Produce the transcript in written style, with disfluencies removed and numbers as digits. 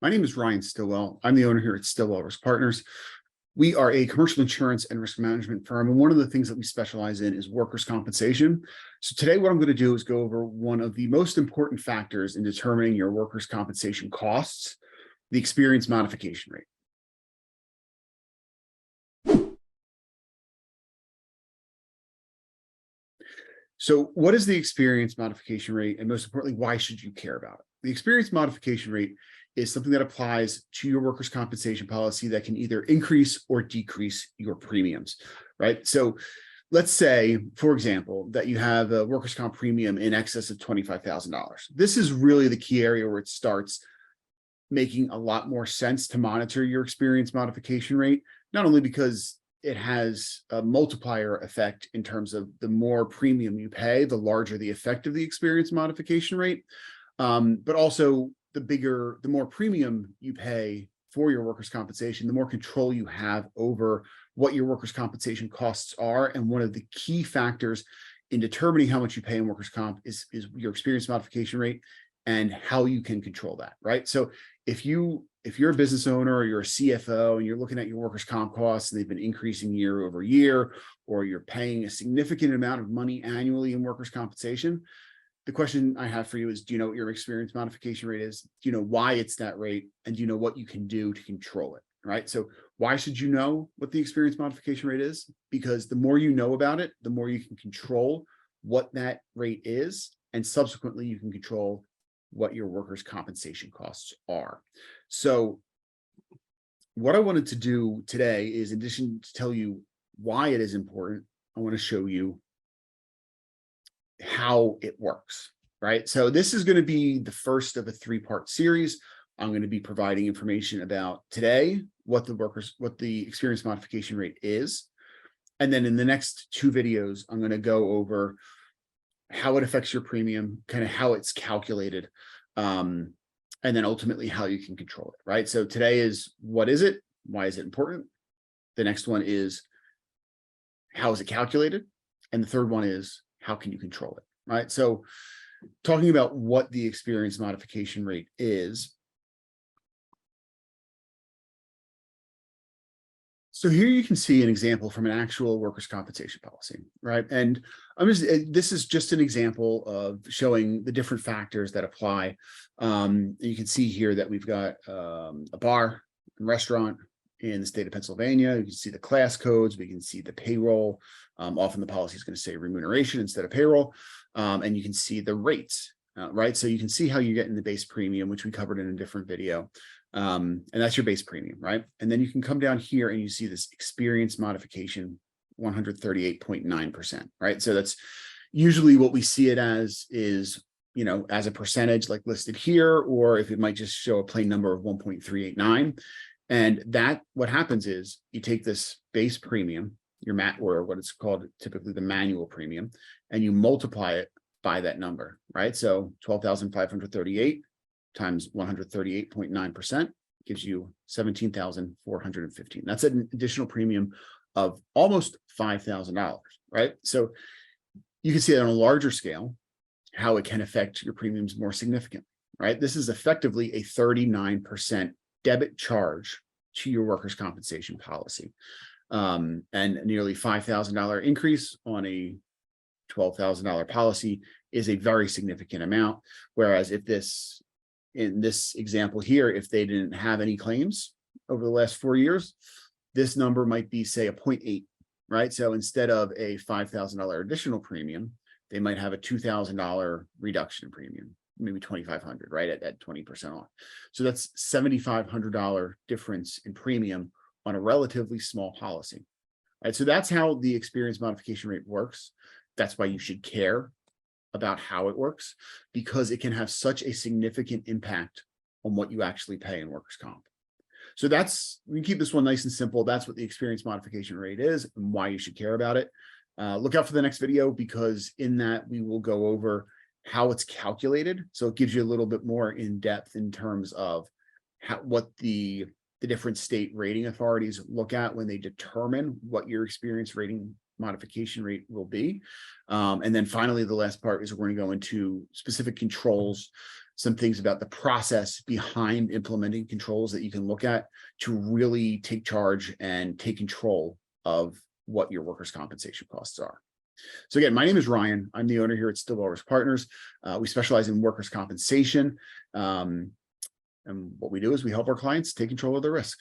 My name is Ryan Stillwell. I'm the owner here at Stillwell Risk Partners. We are a commercial insurance and risk management firm, and one of the things that we specialize in is workers' compensation. So today what I'm going to do is go over one of the most important factors in determining your workers' compensation costs, the experience modification rate. So what is the experience modification rate? And most importantly, why should you care about it? The experience modification rate is something that applies to your workers' compensation policy that can either increase or decrease your premiums, right? So let's say, for example, that you have a workers' comp premium in excess of $25,000. This is really the key area where it starts making a lot more sense to monitor your experience modification rate, not only because it has a multiplier effect in terms of the more premium you pay, the larger the effect of the experience modification rate, but also the more premium you pay for your workers' compensation, the more control you have over what your workers' compensation costs are. And one of the key factors in determining how much you pay in workers' comp is your experience modification rate and how you can control that, right? So if you're a business owner or you're a CFO and you're looking at your workers' comp costs and they've been increasing year over year, or you're paying a significant amount of money annually in workers' compensation, the question I have for you is, do you know what your experience modification rate is? Do you know why it's that rate? And do you know what you can do to control it, right? So why should you know what the experience modification rate is? Because the more you know about it, the more you can control what that rate is. And subsequently, you can control what your workers' compensation costs are. So what I wanted to do today is, in addition to tell you why it is important, I want to show you how it works, right? So this is going to be the first of a three-part series. I'm going to be providing information about today, what the experience modification rate is. And then in the next two videos, I'm going to go over how it affects your premium, kind of how it's calculated, and then ultimately how you can control it, right? So today is, what is it? Why is it important? The next one is, how is it calculated? And the third one is, how can you control it, right? So talking about what the experience modification rate is. So here you can see an example from an actual workers' compensation policy, right? And this is just an example of showing the different factors that apply. You can see here that we've got a bar and restaurant in the state of Pennsylvania. You can see the class codes, we can see the payroll. Often the policy is going to say remuneration instead of payroll. And you can see the rates, right? So you can see how you get in the base premium, which we covered in a different video. And that's your base premium, right? And then you can come down here and you see this experience modification, 138.9%, right? So that's usually what we see it as is, as a percentage like listed here, or if it might just show a plain number of 1.389. And what happens is you take this base premium, or what it's called typically the manual premium, and you multiply it by that number, right? So 12,538 times 138.9% gives you 17,415. That's an additional premium of almost $5,000, right? So you can see that on a larger scale, how it can affect your premiums more significantly, right? This is effectively a 39% debit charge to your workers' compensation policy. And nearly $5,000 increase on a $12,000 policy is a very significant amount. Whereas in this example here, if they didn't have any claims over the last 4 years, this number might be, say, a 0.8, right? So instead of a $5,000 additional premium, they might have a $2,000 reduction in premium, maybe $2,500, right, at 20% off. So that's $7,500 difference in premium on a relatively small policy, right? So that's how the experience modification rate works. That's why you should care about how it works, because it can have such a significant impact on what you actually pay in workers' comp. So we can keep this one nice and simple. That's what the experience modification rate is and why you should care about it. Look out for the next video, because in that we will go over how it's calculated. So it gives you a little bit more in depth in terms of what the different state rating authorities look at when they determine what your experience rating modification rate will be. And then finally, the last part is we're going to go into specific controls some things about the process behind implementing controls that you can look at to really take charge and take control of what your workers' compensation costs are. So again, my name is Ryan. I'm the owner here at Stillwell Risk Partners. We specialize in workers' compensation. And what we do is we help our clients take control of their risk.